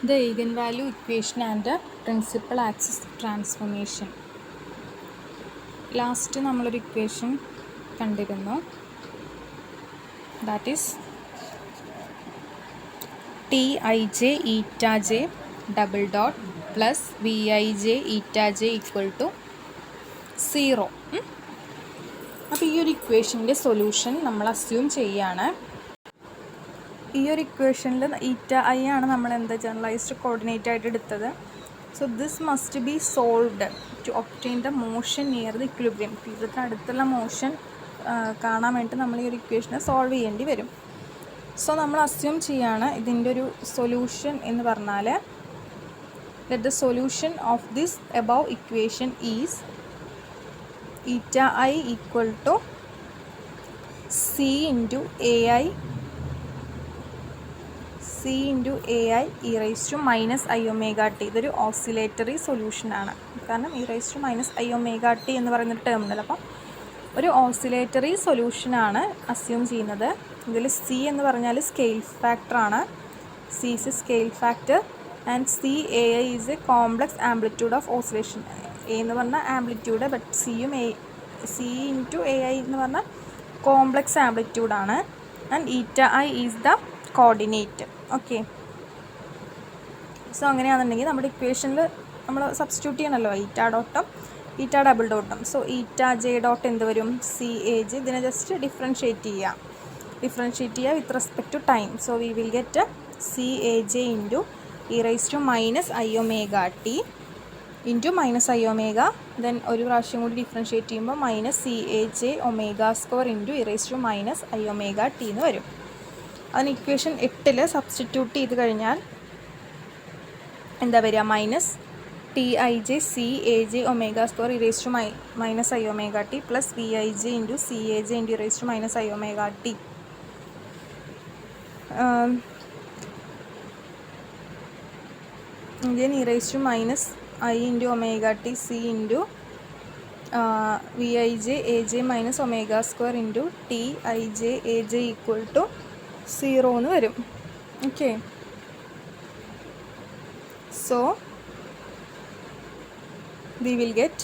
The eigenvalue equation and the principal axis transformation. Last നമ്മളൊരു equation കണ്ടിരുന്നു. That is TIJ eta j double dot plus VIJ eta j equal to 0. അപ്പോൾ ഈ ഒരു ഇക്വേഷൻ്റെ solution നമ്മൾ assume ചെയ്യുകയാണ്. ഈ ഒരു ഇക്വേഷനിൽ ഈറ്റ ഐ ആണ് നമ്മൾ എന്താ ജനറലൈസ്ഡ് കോർഡിനേറ്റ് ആയിട്ട് എടുത്തത്. So this must be solved to obtain the motion near the equilibrium. ഇതിന് അടുത്തുള്ള മോഷൻ കാണാൻ വേണ്ടി നമ്മൾ ഈ ഒരു ഇക്വേഷനെ സോൾവ് ചെയ്യേണ്ടി വരും. സോ നമ്മൾ അസ്യൂം ചെയ്യാണ് ഇതിൻ്റെ ഒരു സൊല്യൂഷൻ എന്ന് പറഞ്ഞാൽ that the solution of this above equation is eta I equal to C into AI e raised to minus I omega t. ഇതൊരു ഓസിലേറ്ററി സൊല്യൂഷനാണ്. കാരണം e raised to minus I omega t എന്ന് പറയുന്നൊരു term ഉണ്ടല്ലോ. അപ്പം ഒരു oscillatory സൊല്യൂഷനാണ് assume ചെയ്യുന്നത്. ഇതിൽ C എന്ന് പറഞ്ഞാൽ സ്കെയിൽ ഫാക്ടറാണ്. C is a scale factor and CAI is a complex amplitude of oscillation. A എന്ന് പറഞ്ഞാൽ amplitude, but C into AI എന്ന് പറഞ്ഞാൽ കോംപ്ലക്സ് ആംപ്ലിറ്റ്യൂഡാണ്. And eta I is the coordinate. Okay, so അങ്ങനെയാണെന്നുണ്ടെങ്കിൽ നമ്മുടെ ഇക്വേഷനിൽ നമ്മൾ സബ്സ്റ്റിറ്റ്യൂട്ട് ചെയ്യണമല്ലോ ഈറ്റ ഡോട്ടും ഈറ്റ ഡബിൾ ഡോട്ടും. സോ ഈറ്റ ജെ ഡോട്ട് എന്ത് വരും? CAJ. ഇതിനെ ജസ്റ്റ് ഡിഫറൻഷ്യേറ്റ് ചെയ്യുക with respect to time. So we will get CAJ into e raised to minus I omega t into minus I omega. Then ഒരു പ്രാവശ്യം കൂടി differentiate ചെയ്യുമ്പോൾ minus CAJ omega square into e raised to minus I omega T എന്ന് വരും. അതിന് equation 8 substitute ചെയ്ത് കഴിഞ്ഞാൽ എന്താ വരിക? Minus TIJ CAJ omega square e raised to minus I omega T plus VIJ into CAJ into e raised to minus I omega T. then e raised to minus I into omega t C into VIJ AJ minus omega square into TIJ AJ equal to 0 എന്ന് വരും. Okay, so we will get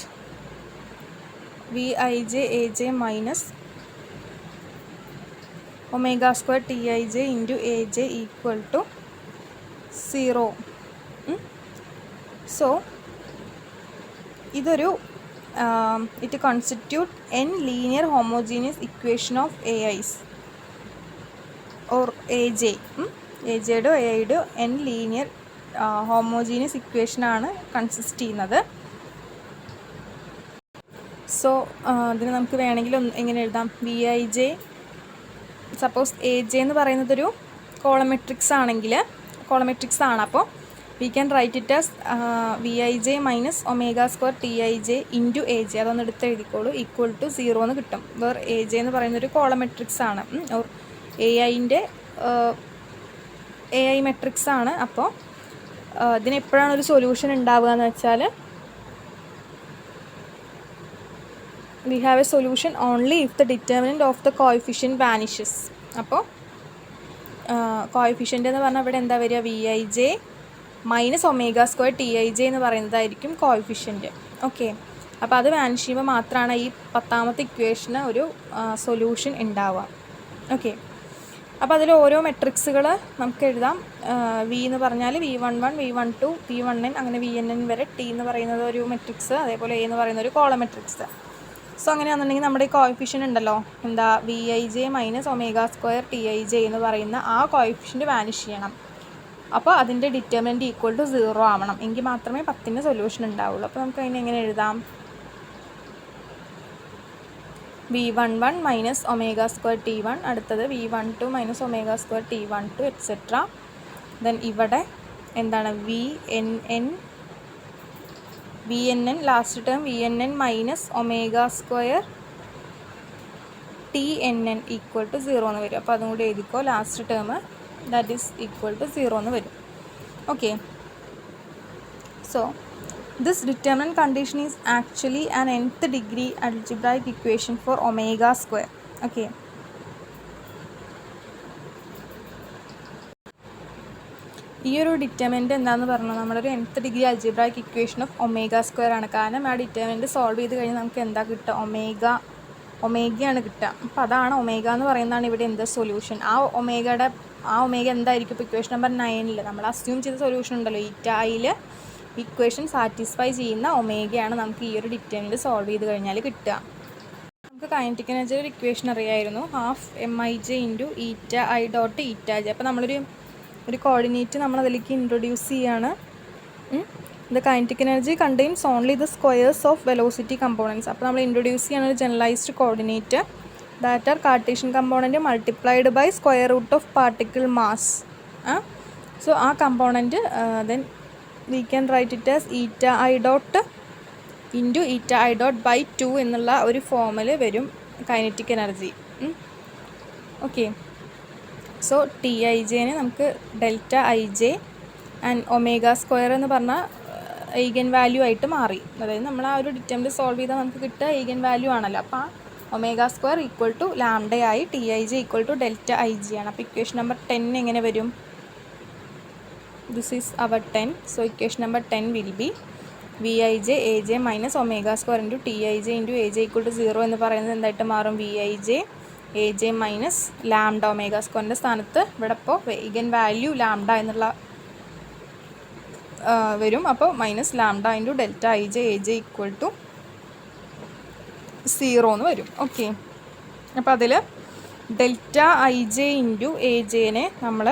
VIJ AJ minus omega square TIJ into AJ equal to 0. So ഇതൊരു it constitute n linear homogeneous equation of AIs or AJ. AJയുടെയോ AIയുടെയോ n linear homogeneous ഇക്വേഷനാണ് consist ചെയ്യുന്നത്. So അതിന് നമുക്ക് വേണമെങ്കിൽ എങ്ങനെ എഴുതാം? VIJ, സപ്പോസ് AJ എന്ന് പറയുന്നതൊരു കോളമെട്രിക്സ് ആണ്. അപ്പോൾ we can write it as VIJ minus omega square TIJ into AJ. അതൊന്ന് എടുത്ത് എഴുതിക്കോളൂ. ഈക്വൽ ടു 0 എന്ന് കിട്ടും. വേർ AJ എന്ന് പറയുന്നൊരു കോളമെട്രിക്സ് ആണ്, ഓർ AI മെട്രിക്സ് ആണ്. അപ്പോൾ ഇതിന് എപ്പോഴാണ് ഒരു സൊല്യൂഷൻ ഉണ്ടാവുക എന്ന് വെച്ചാൽ we have a solution only if the determinant of the coefficient vanishes. അപ്പോൾ കോഎഫിഷ്യൻ്റ് എന്ന് പറഞ്ഞാൽ ഇവിടെ എന്താ വരിക? VIJ minus omega square TIJ എന്ന് പറയുന്നതായിരിക്കും കോഎഫിഷ്യൻറ്റ്. ഓക്കെ, അപ്പോൾ അത് വാനിഷ് ചെയ്യുമ്പോൾ മാത്രമാണ് ഈ 10ാമത്തെ ഇക്വേഷന് ഒരു സൊല്യൂഷൻ ഉണ്ടാവുക. ഓക്കെ, അപ്പോൾ അതിൽ ഓരോ മെട്രിക്സുകൾ നമുക്ക് എഴുതാം. V എന്ന് പറഞ്ഞാൽ V11, V12, V1n, അങ്ങനെ VNN വരെ. T എന്ന് പറയുന്നത് ഒരു മെട്രിക്സ്, അതേപോലെ A എന്ന് പറയുന്ന ഒരു കോളം മെട്രിക്സ്. സോ അങ്ങനെയാണെന്നുണ്ടെങ്കിൽ നമ്മുടെ ഈ കോഎഫിഷ്യൻ്റ് ഉണ്ടല്ലോ, എന്താ VIJ minus omega square TIJ എന്ന് പറയുന്ന ആ കോഎഫിഷ്യൻ്റ് വാനിഷ് ചെയ്യണം. അപ്പോൾ അതിൻ്റെ ഡിറ്റർമിനൻറ്റ് ഈക്വൽ ടു 0 ആവണം. എങ്കിൽ മാത്രമേ 10ന് സൊല്യൂഷൻ ഉണ്ടാവുള്ളൂ. അപ്പോൾ നമുക്ക് അതിനെ എങ്ങനെ എഴുതാം? V11 minus omega square T1, അടുത്തത് V12 minus omega square T12 etcetera. Then ഇവിടെ എന്താണ്? VNN last term VNN minus omega square TNN equal to 0 എന്ന് വരും. അപ്പോൾ അതും കൂടി എഴുതിക്കോ. Last term that is equal to 0 എന്ന് വരും. Okay, so this determinant condition is actually an nth degree algebraic equation for omega square. Okay, ഈ ഒരു ഡിറ്റർമിനൻ്റ് എന്താണെന്ന് പറഞ്ഞാൽ നമ്മളൊരു nth degree algebraic equation of omega square ആണ്. കാരണം ആ ഡിറ്റർമിനൻ്റ് സോൾവ് ചെയ്ത് കഴിഞ്ഞാൽ നമുക്ക് എന്താ കിട്ടുക, ഒമേഗയാണ് കിട്ടുക. അപ്പോൾ അതാണ് ഒമേഗ എന്ന് പറയുന്നതാണ് ഇവിടെ എന്ത് സൊല്യൂഷൻ. ആ ഒമേഗ എന്തായിരിക്കും? ഇപ്പോൾ ഇക്വേഷൻ നമ്പർ 9 നമ്മൾ അസ്യൂം ചെയ്ത സൊല്യൂഷൻ ഉണ്ടല്ലോ, യിൽ ഇക്വേഷൻ സാറ്റിസ്ഫൈ ചെയ്യുന്ന ഒമേഗയാണ് നമുക്ക് ഈ ഒരു ഡിറ്റർമിനൻ്റ് സോൾവ് ചെയ്ത് കഴിഞ്ഞാൽ കിട്ടുക. നമുക്ക് കൈനറ്റിക് എനർജി ഒരു ഇക്വേഷൻ അറിയായിരുന്നു, half MIJ into eta I dot eta J. അപ്പോൾ നമ്മളൊരു കോർഡിനേറ്റ് നമ്മളതിലേക്ക് ഇൻട്രൊഡ്യൂസ് ചെയ്യാണ്. The kinetic energy contains only the squares of velocity components. അപ്പോൾ നമ്മൾ ഇൻട്രൊഡ്യൂസ് ചെയ്യാണ് ഒരു generalised coordinate that are Cartesian component multiplied by square root of particle mass. So ആ component then we can write it as eta I dot into eta I dot by 2 എന്നുള്ള ഒരു ഫോമിൽ വരും kinetic energy. Okay, so TIJ നമുക്ക് delta IJ and omega square എന്ന് പറഞ്ഞാൽ eigen value ആയിട്ട് മാറി. അതായത് നമ്മൾ ആ ഒരു ഡിറ്റർമിനൻ്റ് സോൾവ് ചെയ്താൽ നമുക്ക് കിട്ടുക ഈഗൻ വാല്യൂ ആണല്ലോ. അപ്പോൾ ആ ഒമേഗ സ്ക്വയർ ഈക്വൽ ടു ലാംഡയായി TIJ equal to delta IG ആണ്. അപ്പോൾ ഇക്വേഷൻ നമ്പർ 10 എങ്ങനെ വരും? This is our 10. So equation number 10 will be VIJ AJ minus omega square into TIJ into AJ equal to 0 എന്ന് പറയുന്നത് എന്തായിട്ട് മാറും? VIJ AJ minus lambda. Omega സ്ക്വയറിൻ്റെ സ്ഥാനത്ത് ഇവിടെ ഇപ്പോൾ ഈഗൻ വാല്യൂ ലാംഡ എന്നുള്ള വരും. അപ്പോൾ minus lambda into delta IJ AJ equal to 0 എന്ന് വരും. ഓക്കെ, അപ്പോൾ അതിൽ ഡെൽറ്റ IJ ഇൻറ്റു AJനെ നമ്മൾ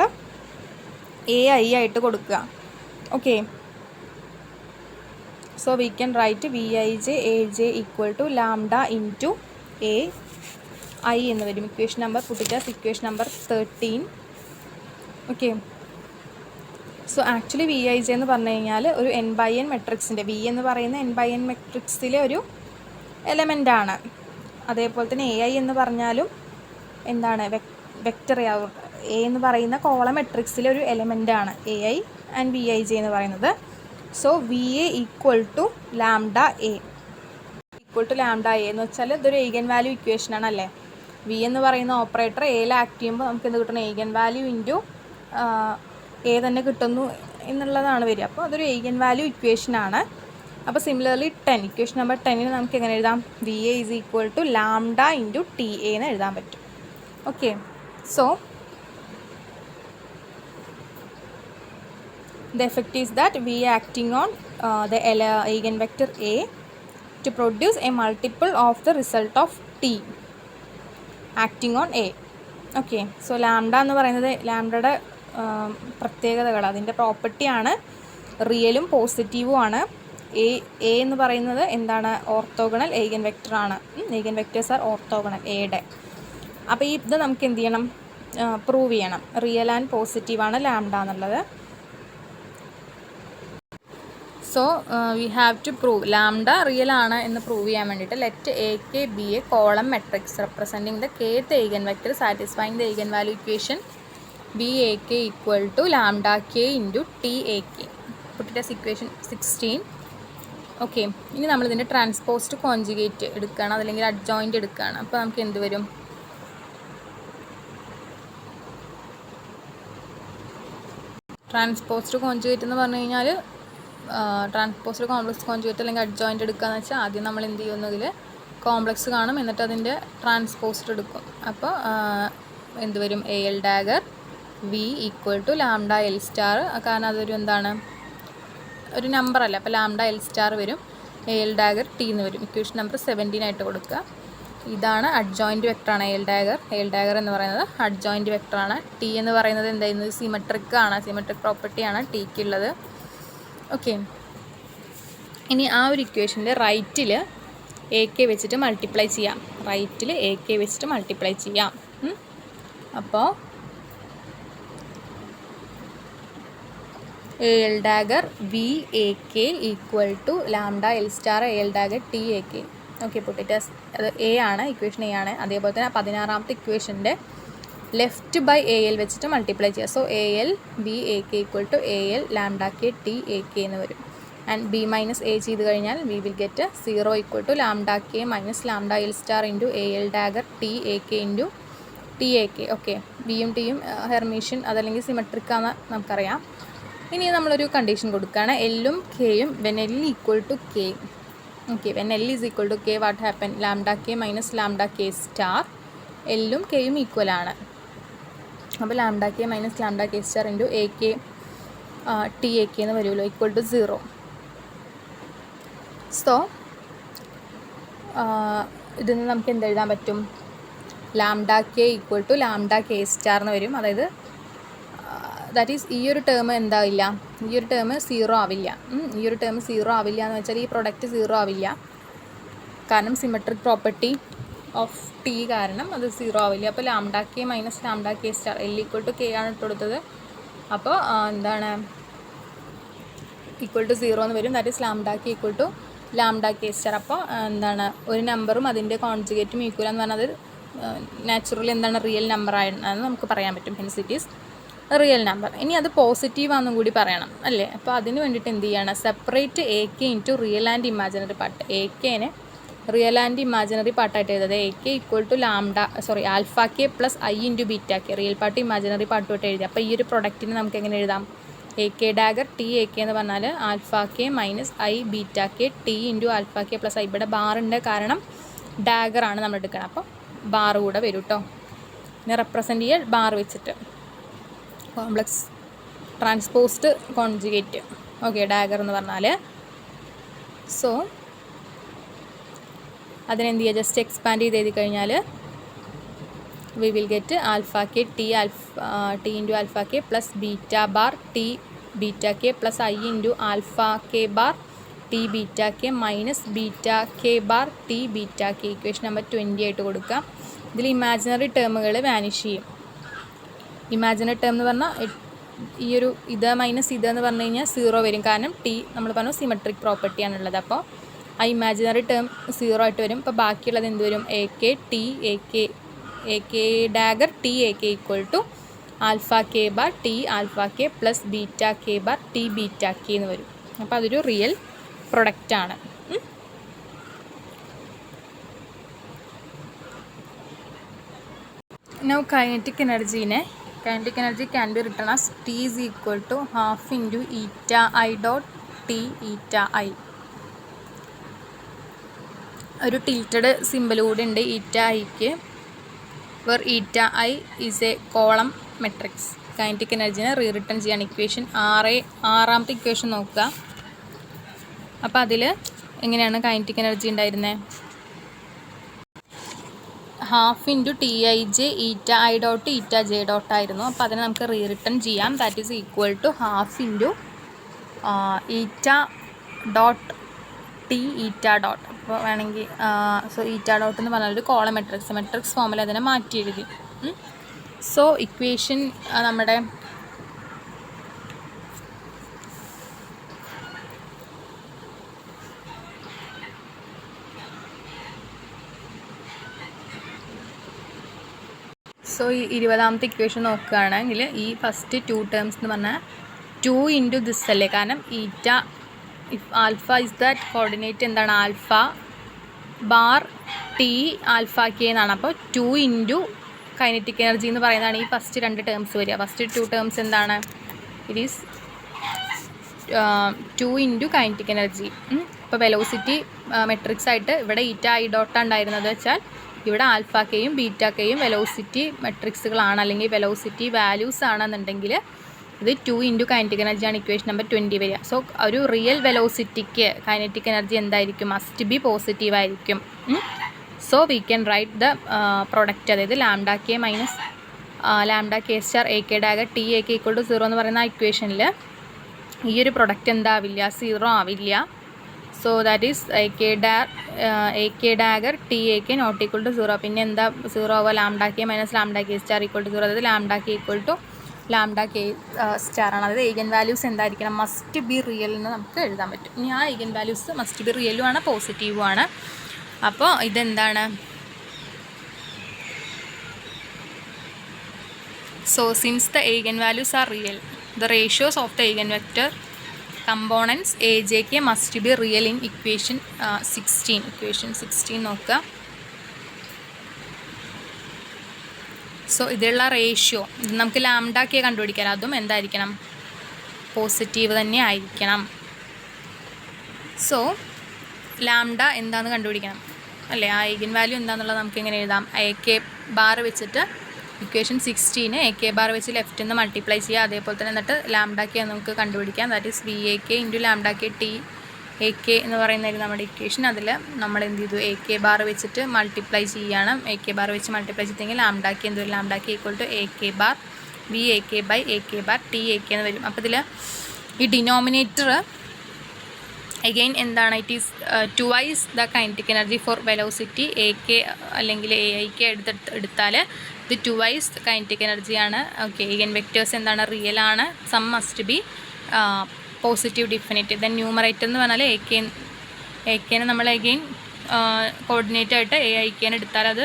AI ആയിട്ട് കൊടുക്കുക. Okay, so we can write VIJ AJ equal to lambda into AI എന്ന് വരും. Equation number equation number 13. Okay, so actually VIJ എന്ന് പറഞ്ഞു കഴിഞ്ഞാൽ ഒരു n/n മെട്രിക്സിൻ്റെ V എന്ന് പറയുന്ന n/n മെട്രിക്സിലെ ഒരു എലമെൻ്റ് ആണ്. അതേപോലെ തന്നെ AI എന്ന് പറഞ്ഞാലും എന്താണ്? വെക്റ്റർ A എന്ന് പറയുന്ന കോളം മെട്രിക്സിലെ ഒരു എലമെൻ്റ് ആണ് AI ആൻഡ് VIJ എന്ന് പറയുന്നത്. So VA equal to lambda A എന്ന് വെച്ചാൽ ഇതൊരു ഈഗൻ വാല്യൂ ഇക്വേഷൻ ആണല്ലേ. V എന്ന് പറയുന്ന ഓപ്പറേറ്റർ Aയിൽ ആക്ട് ചെയ്യുമ്പോൾ നമുക്ക് എന്ത് കിട്ടണം? ഈഗൻ വാല്യൂ ഇൻറ്റു A തന്നെ കിട്ടുന്നു എന്നുള്ളതാണ് വരിക. അപ്പോൾ അതൊരു ഈഗൻ വാല്യൂ ഇക്വേഷൻ ആണ്. അപ്പോൾ സിമിലർലി ഇക്വേഷൻ നമ്പർ 10 നമുക്ക് എങ്ങനെ എഴുതാം? VA is equal to lambda into TA എന്ന് എഴുതാൻ പറ്റും. Okay, so the effect is that V acting on the eigenvector A to produce a multiple of the result of T acting on A. Okay, so lambda എന്ന് പറയുന്നത് ലാംഡയുടെ പ്രത്യേകതകൾ, അതിൻ്റെ പ്രോപ്പർട്ടിയാണ്. റിയലും പോസിറ്റീവും ആണ്. എ എന്ന് പറയുന്നത് എന്താണ്? ഓർത്തോഗണൽ ഈഗൻ വെക്റ്റർ ആണ്. ഈഗൻ വെക്റ്റേഴ്സ് ആർ ഓർത്തോഗണൽ എയുടെ. അപ്പോൾ ഇത് നമുക്ക് എന്ത് ചെയ്യണം? പ്രൂവ് ചെയ്യണം. റിയൽ ആൻഡ് പോസിറ്റീവാണ് ലാംഡ എന്നുള്ളത്. So we have to prove lambda real ആണ് എന്ന് പ്രൂവ് ചെയ്യാൻ വേണ്ടിയിട്ട് let AK be a column matrix representing the kth eigen vector satisfying the eigen value equation BAK equal to lambda K into TAK. Put it as equation 16. Okay, ഇനി നമ്മളിതിൻ്റെ ട്രാൻസ്പോസ്ഡ് conjugate എടുക്കുകയാണ്, അതല്ലെങ്കിൽ adjoint എടുക്കുകയാണ്. അപ്പോൾ നമുക്ക് എന്ത് വരും? ട്രാൻസ്പോസ്ഡ് കോൺജുഗേറ്റ് എന്ന് പറഞ്ഞു കഴിഞ്ഞാൽ ട്രാൻസ്പോസ്ഡ് കോംപ്ലക്സ് കോൺജുഗേറ്റ് അല്ലെങ്കിൽ അഡ്ജോയിൻ്റ് എടുക്കുകയെന്ന് വെച്ചാൽ ആദ്യം നമ്മൾ എന്ത് ചെയ്യുന്നതിൽ കോംപ്ലക്സ് കാണും, എന്നിട്ട് അതിൻ്റെ ട്രാൻസ്പോസ്ഡ് എടുക്കും. അപ്പോൾ എന്ത് വരും? AL dagger V equal to lambda L star. കാരണം അതൊരു എന്താണ്? ഒരു നമ്പർ അല്ല. അപ്പോൾ ലാംഡ L സ്റ്റാർ വരും. AL ഡാഗർ T എന്ന് വരും. ഇക്വേഷൻ നമ്പർ 17 ആയിട്ട് കൊടുക്കുക. ഇതാണ് അഡ്ജോയിൻ്റ് വെക്ടറാണ് AL ഡാഗർ എന്ന് പറയുന്നത് അഡ്ജോയിൻ്റ് വെക്ടറാണ്. T എന്ന് പറയുന്നത് എന്തായിരുന്നത്? സിമെട്രിക് ആണ്. സിമെട്രിക് പ്രോപ്പർട്ടിയാണ് Tക്കുള്ളത്. ഓക്കെ, ഇനി ആ ഒരു ഇക്വേഷൻ്റെ റൈറ്റിൽ AK വെച്ചിട്ട് മൾട്ടിപ്ലൈ ചെയ്യാം. അപ്പോൾ AL dagger VAK equal to lambda L star AL dagger TAK. Okay, പൊട്ടിറ്റാസ് അത് A ആണ്, ഇക്വേഷൻ A ആണ്. അതേപോലെ തന്നെ 16ാമത്തെ ഇക്വേഷൻ്റെ ലെഫ്റ്റ് ബൈ AL വെച്ചിട്ട് മൾട്ടിപ്ലൈ ചെയ്യുക. So AL VAK equal to AL ലാംഡ K TAK എന്ന് വരും. ആൻഡ് B മൈനസ് A ചെയ്ത് കഴിഞ്ഞാൽ we will get 0 equal to lambda K minus lambda L star into AL dagger TAK into TAK. Okay, ബിയും ടിയും Hermitian അതല്ലെങ്കിൽ symmetric ആണെന്ന് നമുക്കറിയാം. ഇനി നമ്മളൊരു കണ്ടീഷൻ കൊടുക്കുകയാണ്, എല്ലും കെയും when L equal to K. Okay, when L is equal to K what happen, lambda K minus lambda K star, എല്ലും കെയും ഈക്വലാണ്. അപ്പോൾ lambda K minus lambda K star into A K T A K എന്ന് വരുമല്ലോ, equal to 0. So ഇതിൽ നിന്ന് നമുക്ക് എന്തെഴുതാൻ പറ്റും, lambda K equal to lambda K star എന്ന് വരും. അതായത് ദാറ്റ് ഈസ് ഈ ഒരു ടേം എന്താവില്ല, ഈ ഒരു ടേം 0 ആവില്ല. ഈ ഒരു ടേം 0 ആവില്ല എന്ന് വെച്ചാൽ ഈ പ്രൊഡക്റ്റ് 0 ആവില്ല, കാരണം സിമെട്രിക് പ്രോപ്പർട്ടി ഓഫ് ടി കാരണം അത് 0 ആവില്ല. അപ്പോൾ lambda K minus lambda K star L equal to K ആണ് ഇട്ട് കൊടുത്തത്. അപ്പോൾ എന്താണ് ഈക്വൽ ടു 0 എന്ന് വരും. That is lambda K equal to lambda K star. അപ്പോൾ എന്താണ് ഒരു നമ്പറും അതിൻ്റെ കോൺജുഗേറ്റും ഈക്വൽ എന്ന് പറഞ്ഞാൽ അത് നാച്ചുറലി എന്താണ് റിയൽ നമ്പർ ആണെന്ന് നമുക്ക് പറയാൻ പറ്റും. Hence it is real number. ഇനി അത് പോസിറ്റീവ് ആണെന്നും കൂടി പറയണം അല്ലേ. അപ്പോൾ അതിന് വേണ്ടിയിട്ട് എന്ത് ചെയ്യണം, separate A K into real and imaginary part. A കെനെ റിയൽ ആൻഡ് ഇമാജിനറി പാർട്ടായിട്ട് എഴുതുന്നത് A K equal to alpha K plus I into beta K, real part imaginary പാർട്ടുമായിട്ട് എഴുതി. അപ്പോൾ ഈ ഒരു പ്രൊഡക്റ്റിന് നമുക്ക് എങ്ങനെ എഴുതാം, A K dagger T A K എന്ന് പറഞ്ഞാൽ alpha K minus I beta K T into alpha K plus I. ഇവിടെ ബാറുണ്ട് കാരണം ഡാഗറാണ് നമ്മൾ എടുക്കണം, അപ്പോൾ ബാർ കൂടെ വരും കേട്ടോ. പിന്നെ റെപ്രസെൻ്റ് ചെയ്യുക ബാർ വെച്ചിട്ട്, കോംപ്ലക്സ് ട്രാൻസ്പോസ്ഡ് കോൺജുഗേറ്റ്. ഓക്കെ, ഡാഗർ എന്ന് പറഞ്ഞാൽ. സോ അതിനെന്ത് ചെയ്യുക, ജസ്റ്റ് എക്സ്പാൻഡ് ചെയ്ത് എഴുതി കഴിഞ്ഞാൽ V will get alpha K T into alpha K plus beta bar T beta K plus I into alpha K bar T beta K minus beta K bar T beta K. Equation number 20 ആയിട്ട് കൊടുക്കാം. ഇതിൽ imaginary ടേമുകൾ vanish ചെയ്യും. Imaginary term എന്ന് പറഞ്ഞാൽ ഈ ഒരു ഇത് minus ഇത് എന്ന് പറഞ്ഞു കഴിഞ്ഞാൽ 0 വരും, കാരണം ടി നമ്മൾ പറഞ്ഞു സിമെട്രിക് പ്രോപ്പർട്ടിയാണുള്ളത്. അപ്പോൾ ആ ഇമാജിനറി ടേം 0 ആയിട്ട് വരും. അപ്പോൾ ബാക്കിയുള്ളത് എന്ത് വരും, A K dagger T A K equal to alpha K bar T alpha K plus beta K bar T beta K എന്ന് വരും. അപ്പോൾ അതൊരു റിയൽ പ്രൊഡക്റ്റാണ്. Now kinetic energy can be written as T is equal to half into eta I dot T eta I. ഒരു tilde symbol കൂടി ഉണ്ട് eta ഐക്ക്, where eta I is a column matrix. Kinetic എനർജിനെ written ചെയ്യാൻ equation 6ാമത്തെ equation നോക്കുക. അപ്പോൾ അതിൽ എങ്ങനെയാണ് കൈനറ്റിക് എനർജി ഉണ്ടായിരുന്നത്, half into T I J eta I dot eta J dot ആയിരുന്നു. അപ്പോൾ അതിനെ നമുക്ക് റിട്ടേൺ ചെയ്യാം. That is equal to half into eta dot T eta dot. അപ്പോൾ വേണമെങ്കിൽ സോ ഈറ്റ ഡോട്ട് എന്ന് പറഞ്ഞാൽ ഒരു കോളം മെട്രിക്സ് ഫോമിൽ അതിനെ മാറ്റി എഴുതി. സോ ഇക്വേഷൻ നമ്മുടെ സോ ഈ 20ാമത്തെ ഇക്വേഷൻ നോക്കുകയാണെങ്കിൽ ഈ ഫസ്റ്റ് 2 ടേംസ് എന്ന് പറഞ്ഞാൽ 2 ഇൻറ്റു ദിസ് അല്ലേ, കാരണം eta if alpha is that coordinate എന്താണ് alpha bar T alpha K എന്നാണ്. അപ്പോൾ 2 ഇൻറ്റു കൈനറ്റിക് എനർജി എന്ന് പറയുന്നതാണ് ഈ ഫസ്റ്റ് 2 ടേംസ് വരിക. ഫസ്റ്റ് 2 ടേംസ് എന്താണ്, it is 2 into kinetic energy. ഇപ്പോൾ വെലോസിറ്റി മെട്രിക്സ് ആയിട്ട് ഇവിടെ ഈറ്റ ഐ ഡോട്ടാണ് ഉണ്ടായിരുന്നത് വെച്ചാൽ ഇവിടെ ആൽഫ കെയും ബീറ്റ കെയും വെലോസിറ്റി മെട്രിക്സുകളാണ്, അല്ലെങ്കിൽ വെലോസിറ്റി വാല്യൂസ് ആണെന്നുണ്ടെങ്കിൽ ഇത് 2 ഇൻറ്റു കൈനറ്റിക് എനർജിയാണ് ഇക്വേഷൻ നമ്പർ 20 വരിക. സോ ഒരു റിയൽ വെലോസിറ്റിക്ക് കൈനറ്റിക് എനർജി എന്തായിരിക്കും, മസ്റ്റ് ബി പോസിറ്റീവ് ആയിരിക്കും. So we can write the product, അതായത് lambda K minus lambda K star A K dagger T A K equal to 0 എന്ന് പറയുന്ന ഇക്വേഷനിൽ ഈ ഒരു പ്രൊഡക്റ്റ് എന്താവില്ല, 0 ആവില്ല. So that is A K dagger T A K not equal to 0. പിന്നെ എന്താ 0 ആവുക, lambda K minus lambda K star equal to 0. അതായത് lambda K equal to lambda K star ആണ്. അതായത് ഈഗൻ വാല്യൂസ് എന്തായിരിക്കണം, മസ്റ്റ് ബി റിയൽ എന്ന് നമുക്ക് എഴുതാൻ പറ്റും. ഇനി ആ ഈഗൻ വാല്യൂസ് മസ്റ്റ് ബി റിയലും ആണ് പോസിറ്റീവും ആണ്. അപ്പോൾ ഇതെന്താണ്, so since the eigen values are real, the ratios of the eigen vector components a j k must be real in equation 16 നോക്കുക. സോ ഇതിലുള്ള റേഷ്യോ നമുക്ക് ലാംഡ കെ കണ്ടുപിടിക്കാൻ, അതും എന്തായിരിക്കണം, പോസിറ്റീവ് തന്നെ ആയിരിക്കണം. സോ ലാംഡ എന്താണെന്ന് കണ്ടുപിടിക്കണം അല്ലേ? ആ ഐഗൻ വാല്യൂ എന്താണെന്നുള്ളത് നമുക്ക് എങ്ങനെ എഴുതാം? AK ബാർ വെച്ചിട്ട് ഇക്വേഷൻ 16 AK ബാർ വെച്ച് ലെഫ്റ്റിൽ നിന്ന് മൾട്ടിപ്ലൈ ചെയ്യുക. അതേപോലെ തന്നെ എന്നിട്ട് ലാംഡാക്ക് നമുക്ക് കണ്ടുപിടിക്കാം. ദാറ്റ് ഈസ് VAK ഇൻറ്റു ലാംഡാക്ക് T AK എന്ന് പറയുന്നതായിരുന്നു നമ്മുടെ ഇക്വേഷൻ. അതിൽ നമ്മൾ എന്ത് ചെയ്തു? AK ബാർ വെച്ചിട്ട് മൾട്ടിപ്ലൈ ചെയ്യുകയാണ്. AK ബാർ വെച്ച് മൾട്ടിപ്ലൈ ചെയ്തെങ്കിൽ ലാംഡാക്ക് എന്ത് വരും? ലാംഡാക്ക് equal to AK bar VAK by AK bar TAK എന്ന് വരും. അപ്പോൾ ഇതിൽ ഈ ഡിനോമിനേറ്റർ അഗെയിൻ എന്താണ്? It is twice the kinetic energy for velocity AK അല്ലെങ്കിൽ AIK എടുത്താൽ ഇത് ട്വൈസ് കൈനറ്റിക് എനർജിയാണ്. ഓക്കെ, ഈഗൻ വെക്റ്റേഴ്സ് എന്താണ്? റിയൽ ആണ്. Sum must be positive definite. Then numerator എന്ന് പറഞ്ഞാൽ AKനെ നമ്മൾ അഗെയിൻ കോർഡിനേറ്റ് ആയിട്ട് AIKനെ എടുത്താൽ അത്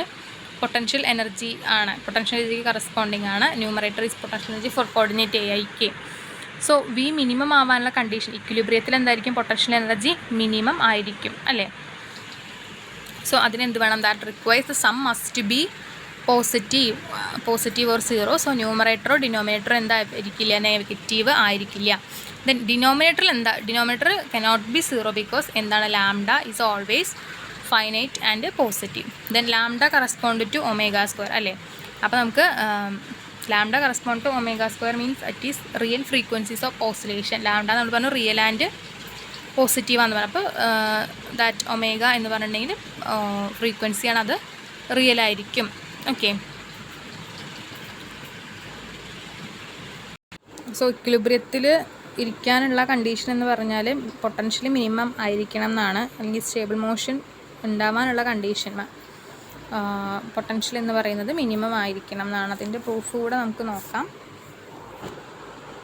പൊട്ടൻഷ്യൽ എനർജി ആണ്, പൊട്ടൻഷ്യൽ എനർജിക്ക് കറസ്പോണ്ടിങ് ആണ്. Numerator is potential energy for coordinate AIK. So V minimum ആവാനുള്ള കണ്ടീഷൻ ഇക്വിലിബ്രിയത്തിൽ എന്തായിരിക്കും? പൊട്ടൻഷ്യൽ എനർജി മിനിമം ആയിരിക്കും അല്ലേ? സോ അതിനെന്ത് വേണം? That requires the sum must be positive or zero. So ന്യൂമറേറ്ററോ ഡിനോമിനേറ്ററോ എന്തായിരിക്കില്ല? നെഗറ്റീവ് ആയിരിക്കില്ല. ദെൻ ഡിനോമിനേറ്ററിൽ എന്താ? Denominator cannot be zero because എന്താണ്? Lambda is always finite and positive. Then lambda correspond to omega square അല്ലേ? അപ്പോൾ നമുക്ക് lambda correspond to omega square means it is real frequencies of oscillation. Lambda നമ്മൾ പറഞ്ഞു real and പോസിറ്റീവാന്ന് പറഞ്ഞു. അപ്പോൾ that omega എന്ന് പറഞ്ഞിട്ടുണ്ടെങ്കിൽ ഫ്രീക്വൻസിയാണ്, അത് റിയൽ ആയിരിക്കും. ഓക്കെ, സോ ഇക്വിലിബ്രിയത്തിൽ ഇരിക്കാനുള്ള കണ്ടീഷൻ എന്ന് പറഞ്ഞാൽ പൊട്ടൻഷ്യലി മിനിമം ആയിരിക്കണം എന്നാണ്, അല്ലെങ്കിൽ സ്റ്റേബിൾ മോഷൻ ഉണ്ടാവാനുള്ള കണ്ടീഷൻ പൊട്ടൻഷ്യൽ എന്ന് പറയുന്നത് മിനിമം ആയിരിക്കണം എന്നാണ്. അതിൻ്റെ പ്രൂഫ് കൂടെ നമുക്ക് നോക്കാം.